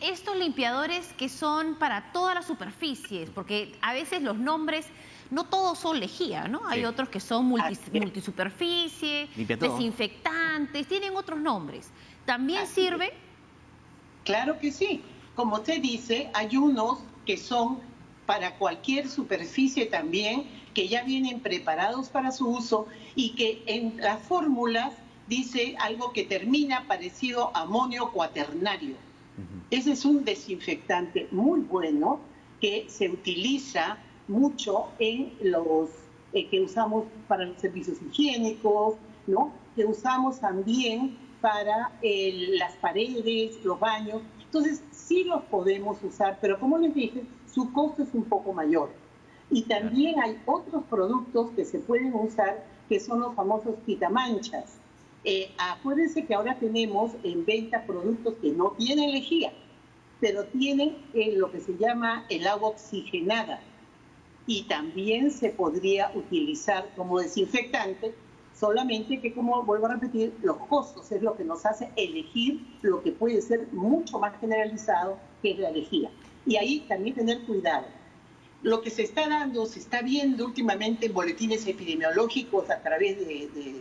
Estos limpiadores que son para todas las superficies, porque a veces los nombres, no todos son lejía, ¿no? Hay otros que son multisuperficie, desinfectantes, tienen otros nombres. ¿También sirve? Claro que sí. Como usted dice, hay unos que son para cualquier superficie también, que ya vienen preparados para su uso y que en las fórmulas dice algo que termina parecido a amonio cuaternario. Ese es un desinfectante muy bueno que se utiliza mucho en los que usamos para los servicios higiénicos, ¿no? Que usamos también para las paredes, los baños. Entonces, sí los podemos usar, pero como les dije, su costo es un poco mayor. Y también hay otros productos que se pueden usar, que son los famosos quitamanchas. Acuérdense que ahora tenemos en venta productos que no tienen lejía, pero tienen lo que se llama el agua oxigenada. Y también se podría utilizar como desinfectante, solamente que, como vuelvo a repetir, los costos es lo que nos hace elegir lo que puede ser mucho más generalizado, que es la lejía. Y ahí también tener cuidado. Lo que se está dando, se está viendo últimamente en boletines epidemiológicos a través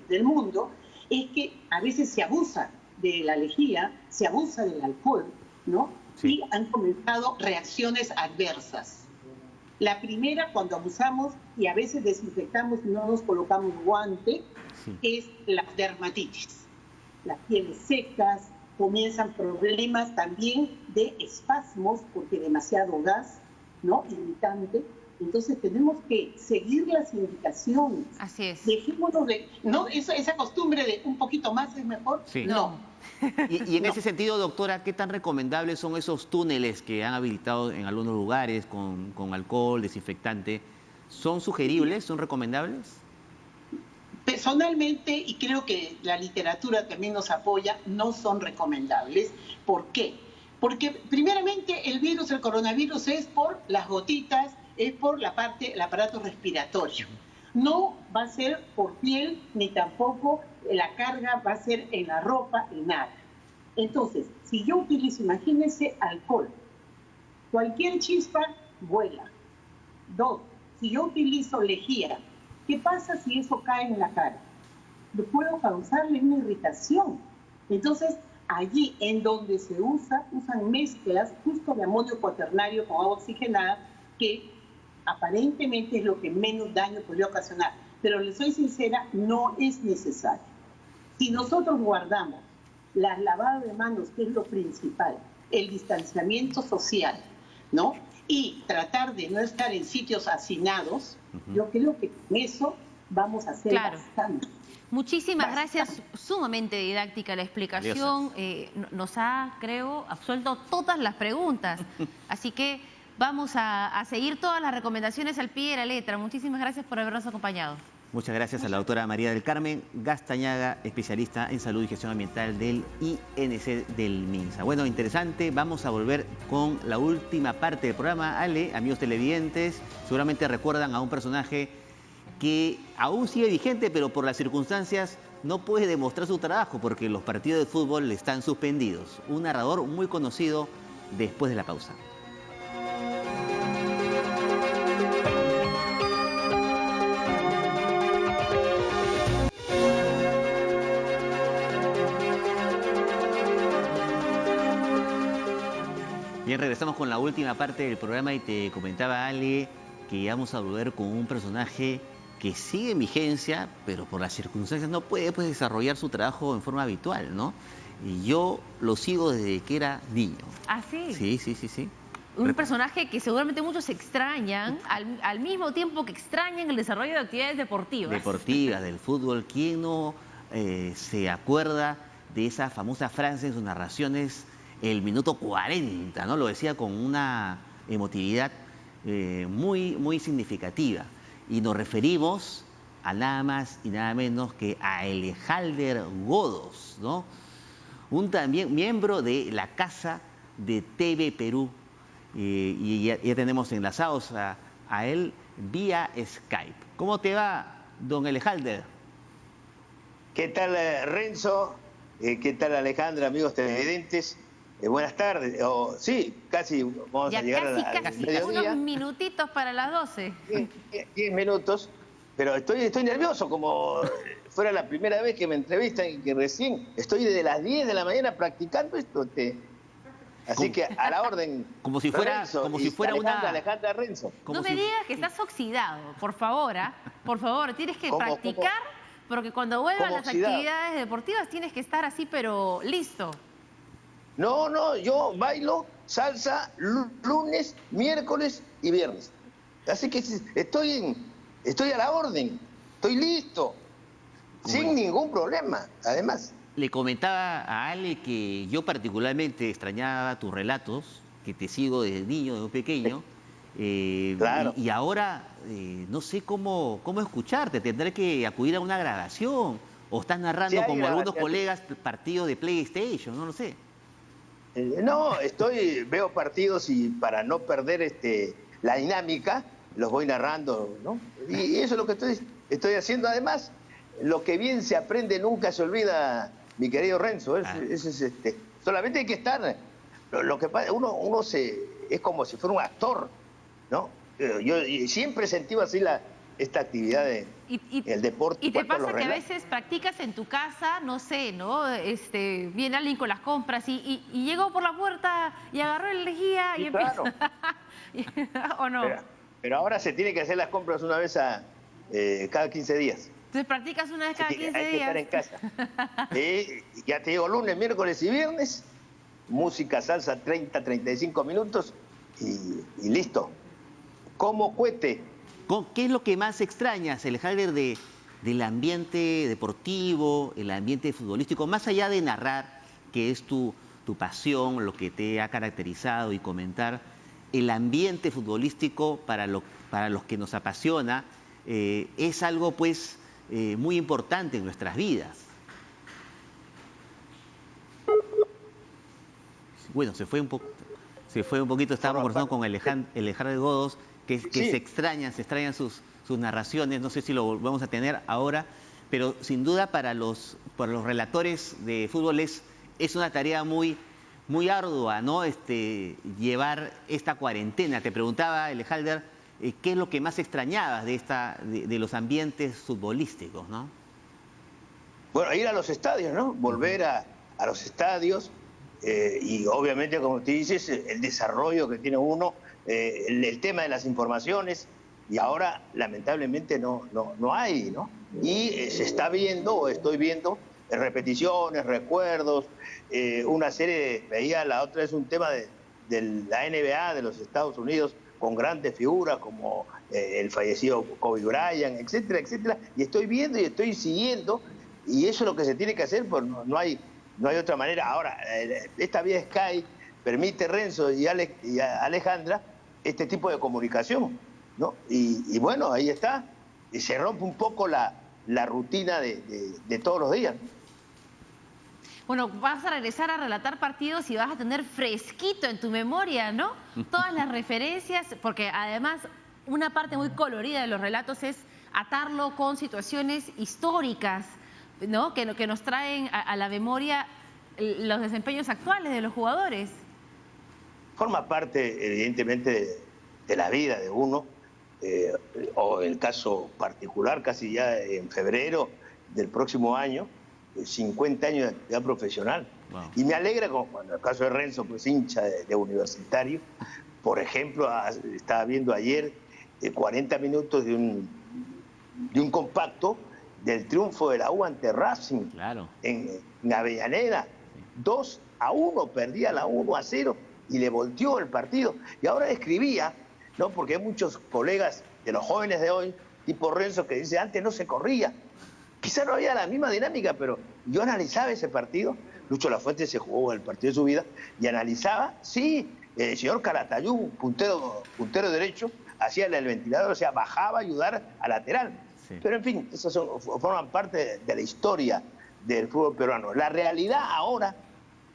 del mundo, es que a veces se abusa de la lejía, se abusa del alcohol, ¿no? Sí. Y han comenzado reacciones adversas. La primera, cuando abusamos y a veces desinfectamos y no nos colocamos guante, es la dermatitis. Las pieles secas, comienzan problemas también de espasmos, porque demasiado gas, ¿no? Irritante. Entonces tenemos que seguir las indicaciones. Así es. Dejémonos ¿no? Esa costumbre de un poquito más es mejor. Sí. No. Y en ese sentido, doctora, ¿qué tan recomendables son esos túneles que han habilitado en algunos lugares con alcohol, desinfectante? ¿Son sugeribles? ¿Son recomendables? Personalmente, y creo que la literatura también nos apoya, no son recomendables. ¿Por qué? Porque primeramente el coronavirus es por las gotitas, es por el aparato respiratorio. No va a ser por piel, ni tampoco la carga va a ser en la ropa, ni nada. Entonces, si yo utilizo, imagínense, alcohol, cualquier chispa vuela. 2, si yo utilizo lejía, ¿qué pasa si eso cae en la cara? puedo causarle una irritación. Entonces, allí en donde se usan mezclas justo de amonio cuaternario con agua oxigenada, que aparentemente es lo que menos daño podría ocasionar. Pero les soy sincera, no es necesario. Si nosotros guardamos las lavadas de manos, que es lo principal, el distanciamiento social, ¿no? Y tratar de no estar en sitios hacinados, yo creo que con eso vamos a hacer bastante. Muchísimas gracias, sumamente didáctica la explicación, nos ha, creo, absuelto todas las preguntas, así que vamos a seguir todas las recomendaciones al pie de la letra. Muchísimas gracias por habernos acompañado. Muchas gracias a la doctora María del Carmen Gastañaga, especialista en salud y gestión ambiental del INC del MINSA. Bueno, interesante, vamos a volver con la última parte del programa. Ale, amigos televidentes, seguramente recuerdan a un personaje que aún sigue vigente, pero por las circunstancias no puede demostrar su trabajo porque los partidos de fútbol están suspendidos. Un narrador muy conocido después de la pausa. Bien, regresamos con la última parte del programa y te comentaba, Ale, que vamos a volver con un personaje que sigue en vigencia, pero por las circunstancias no puede desarrollar su trabajo en forma habitual, ¿no? Y yo lo sigo desde que era niño. ¿Ah, sí? Sí. Un personaje que seguramente muchos extrañan, al mismo tiempo que extrañan el desarrollo de actividades deportivas. Deportivas, del fútbol. ¿Quién no se acuerda de esa famosa frase en sus narraciones, el minuto 40, ¿no? Lo decía con una emotividad muy significativa. Y nos referimos a nada más y nada menos que a Elejalder Godos, ¿no? Un también miembro de la Casa de TV Perú. Y ya tenemos enlazados a él vía Skype. ¿Cómo te va, don Elejalder? ¿Qué tal, Renzo? ¿Qué tal, Alejandra, amigos televidentes? Buenas tardes. Sí, casi vamos a llegar al mediodía. Unos minutitos para las 12. 10 minutos, pero estoy nervioso, como fuera la primera vez que me entrevistan y que recién estoy desde las 10 de la mañana practicando esto. Así que a la orden. Como si fuera Alejandra Renzo. No me digas que estás oxidado, por favor, por favor, tienes que practicar, porque cuando vuelvan las actividades deportivas tienes que estar así, pero listo. No, yo bailo salsa lunes, miércoles y viernes. Así que estoy a la orden, estoy listo, sin ningún problema, además. Le comentaba a Ale que yo particularmente extrañaba tus relatos, que te sigo desde niño, desde pequeño. Claro. Y ahora no sé cómo escucharte, tendré que acudir a una grabación, o estás narrando como algunos colegas partidos de PlayStation, no lo sé. No, veo partidos y para no perder la dinámica, los voy narrando, ¿no? Y eso es lo que estoy haciendo. Además, lo que bien se aprende nunca se olvida, mi querido Renzo. Solamente hay que estar. Lo que pasa, uno es como si fuera un actor, ¿no? Yo siempre he sentido así esta actividad el deporte. ¿Y te pasa que a veces practicas en tu casa, no sé, ¿no? Viene alguien con las compras y llegó por la puerta y agarró el lejía y claro. empieza... ¿O no? Pero ahora se tiene que hacer las compras una vez cada 15 días. Entonces practicas una vez cada 15 días. Hay que estar en casa. Ya te digo, lunes, miércoles y viernes, música, salsa, 30-35 minutos y listo. Como cohete. ¿Qué es lo que más extrañas, Elejalder, del ambiente deportivo, el ambiente futbolístico, más allá de narrar, que es tu pasión, lo que te ha caracterizado y comentar, el ambiente futbolístico para los que nos apasiona es algo pues muy importante en nuestras vidas? Bueno, se fue un poquito, estábamos conversando con Elejalder Godos, que se extrañan sus narraciones, no sé si lo vamos a tener ahora, pero sin duda para los relatores de fútbol es una tarea muy ardua, ¿no? Llevar esta cuarentena. Te preguntaba, Elejalder, ¿qué es lo que más extrañabas de los ambientes futbolísticos, ¿no? Bueno, ir a los estadios, ¿no? Volver a los estadios y obviamente, como tú dices, el desarrollo que tiene uno, el tema de las informaciones, y ahora lamentablemente no hay, ¿no? Y se está viendo, o estoy viendo, repeticiones, recuerdos, una serie, veía la otra vez un tema de la NBA de los Estados Unidos, con grandes figuras como el fallecido Kobe Bryant, etcétera, etcétera, y estoy viendo y estoy siguiendo, y eso es lo que se tiene que hacer, pues no hay otra manera. Ahora, esta vía Sky permite, Renzo y Alejandra, este tipo de comunicación, ¿no? Y bueno, ahí está, y se rompe un poco la rutina de todos los días, ¿no? Bueno, vas a regresar a relatar partidos y vas a tener fresquito en tu memoria, ¿no? Todas las referencias, porque además una parte muy colorida de los relatos es atarlo con situaciones históricas, ¿no? Que nos traen a la memoria los desempeños actuales de los jugadores. Forma parte, evidentemente, de la vida de uno, o el caso particular, casi ya en febrero del próximo año, 50 años de actividad profesional. Wow. Y me alegra, como en el caso de Renzo, pues hincha de Universitario. Por ejemplo, estaba viendo ayer 40 minutos de un compacto del triunfo de la U ante Racing, claro, en Avellaneda. 2-1, perdía la 1-0 y le volteó el partido. Y ahora escribía, ¿no? Porque hay muchos colegas de los jóvenes de hoy, tipo Renzo, que dice, antes no se corría. Quizá no había la misma dinámica, pero yo analizaba ese partido. Lucho Lafuente se jugó el partido de su vida y analizaba, sí, el señor Calatayud, puntero derecho, hacía el ventilador, o sea, bajaba a ayudar al lateral. Sí. Pero en fin, esas forman parte de la historia del fútbol peruano. La realidad ahora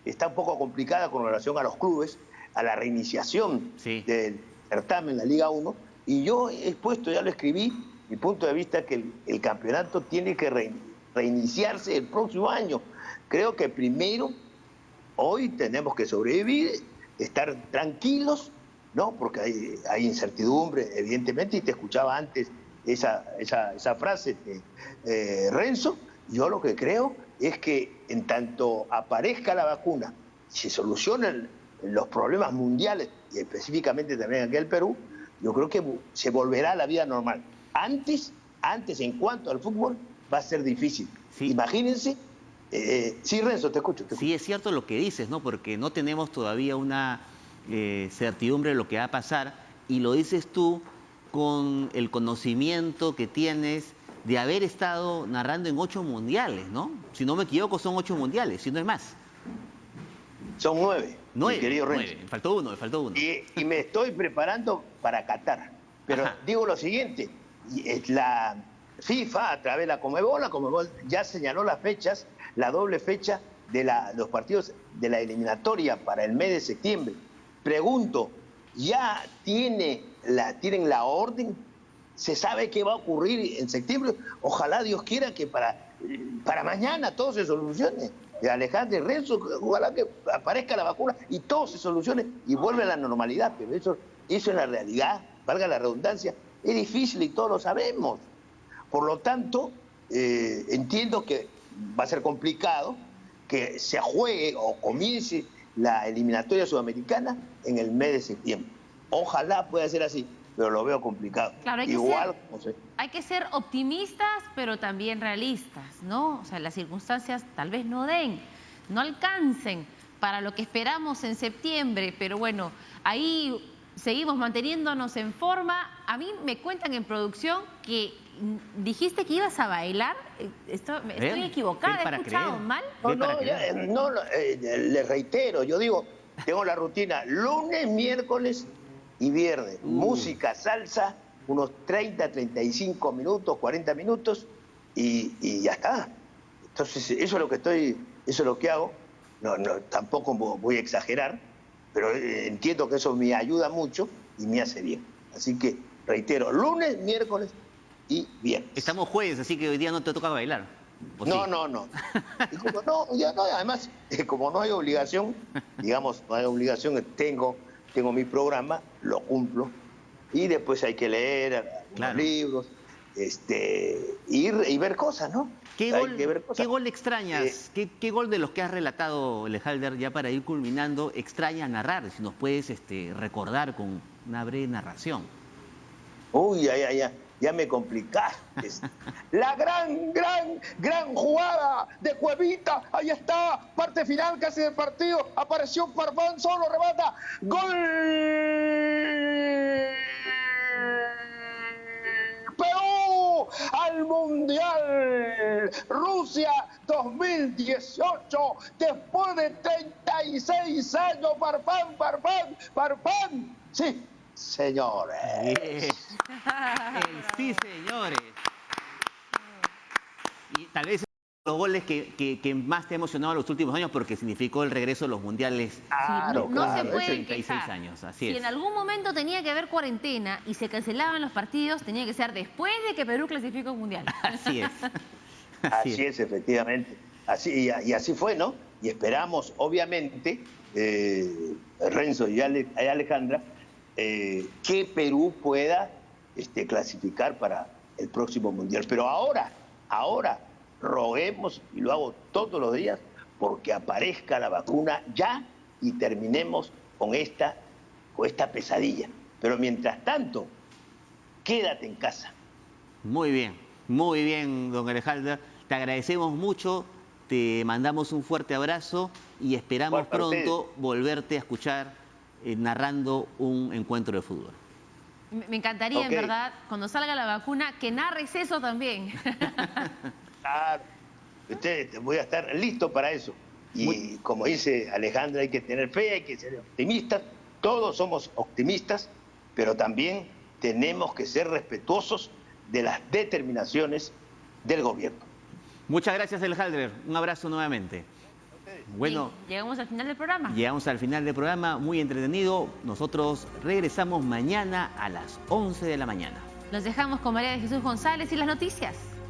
está un poco complicada con relación a los clubes, a la reiniciación del certamen, la Liga 1, y yo he expuesto, ya lo escribí, mi punto de vista es que el campeonato tiene que reiniciarse el próximo año. Creo que primero, hoy tenemos que sobrevivir, estar tranquilos, ¿no? Porque hay incertidumbre, evidentemente, y te escuchaba antes esa frase de Renzo. Yo lo que creo es que en tanto aparezca la vacuna, se solucionen los problemas mundiales, y específicamente también aquí en el Perú, yo creo que se volverá a la vida normal. Antes, en cuanto al fútbol, va a ser difícil. Sí. Imagínense. Sí, Renzo, te escucho. Sí, es cierto lo que dices, ¿no? Porque no tenemos todavía una certidumbre de lo que va a pasar, y lo dices tú con el conocimiento que tienes de haber estado narrando en 8 mundiales, ¿no? Si no me equivoco, son 8 mundiales, si no es más. Son 9, 9, mi querido Renzo. 9. Me faltó uno. Y me estoy preparando para Qatar. Pero digo lo siguiente, la FIFA, a través de la Conmebol ya señaló las fechas, la doble fecha de los partidos de la eliminatoria para el mes de septiembre. Pregunto, ¿ya tienen la orden? ¿Se sabe qué va a ocurrir en septiembre? Ojalá Dios quiera que para mañana todo se solucione. Alejandro y Renzo, ojalá que aparezca la vacuna y todo se solucione y vuelve a la normalidad. Pero eso es la realidad, valga la redundancia, es difícil y todos lo sabemos. Por lo tanto, entiendo que va a ser complicado que se juegue o comience la eliminatoria sudamericana en el mes de septiembre. Ojalá pueda ser así, pero lo veo complicado. Claro, hay que ser optimistas, pero también realistas, ¿no? O sea, las circunstancias tal vez no alcancen para lo que esperamos en septiembre, pero bueno, ahí seguimos manteniéndonos en forma. A mí me cuentan en producción que dijiste que ibas a bailar. ¿Estoy equivocada? ¿He escuchado mal? No, les reitero, yo digo, tengo la rutina lunes, miércoles y viernes. Música, salsa, unos 30, 35 minutos, 40 minutos y ya está. Entonces, eso es lo que hago. No, tampoco voy a exagerar, pero entiendo que eso me ayuda mucho y me hace bien. Así que, reitero, lunes, miércoles y viernes. Estamos jueves, así que hoy día no te toca bailar. No. Y además, como no hay obligación, tengo mi programa, lo cumplo, y después hay que leer los libros, ir y ver cosas, ¿no? ¿Qué Hay gol, que ver cosas. ¿qué gol extrañas? ¿Qué gol de los que has relatado, Alejalder, ya para ir culminando, extrañas narrar? Si nos puedes recordar con una breve narración. Uy, ya me complicaste. La gran jugada de Cuevita. Ahí está, parte final casi del partido. Apareció Farfán, solo remata. ¡Gol! Perú al Mundial Rusia 2018, después de 36 años, Farfán, sí, señores. Bien. Sí, señores. Y tal vez los goles que más te ha emocionado en los últimos años porque significó el regreso de los mundiales. Claro, no claro, se pueden 36 quejar. años, así Si es. en algún momento tenía que haber cuarentena y se cancelaban los partidos, tenía que ser después de que Perú clasificó al Mundial. Así es. Así es, efectivamente. Y así fue, ¿no? Y esperamos, obviamente, Renzo y Alejandra, que Perú pueda clasificar para el próximo Mundial. Pero ahora, roguemos, y lo hago todos los días, porque aparezca la vacuna ya y terminemos con esta pesadilla. Pero mientras tanto, quédate en casa. Muy bien, don Alejalder. Te agradecemos mucho, te mandamos un fuerte abrazo y esperamos Igual para pronto ustedes. volverte a escuchar narrando un encuentro de fútbol. Me encantaría, Ok. en verdad, cuando salga la vacuna, que narres eso también. Claro, voy a estar listo para eso. Y como dice Alejandra, hay que tener fe, hay que ser optimistas. Todos somos optimistas, pero también tenemos que ser respetuosos de las determinaciones del gobierno. Muchas gracias, Alejalder. Un abrazo nuevamente. Bueno, Bien, llegamos al final del programa. llegamos al final del programa, muy entretenido. Nosotros regresamos mañana a las 11 de la mañana. Los dejamos con María de Jesús González y las noticias.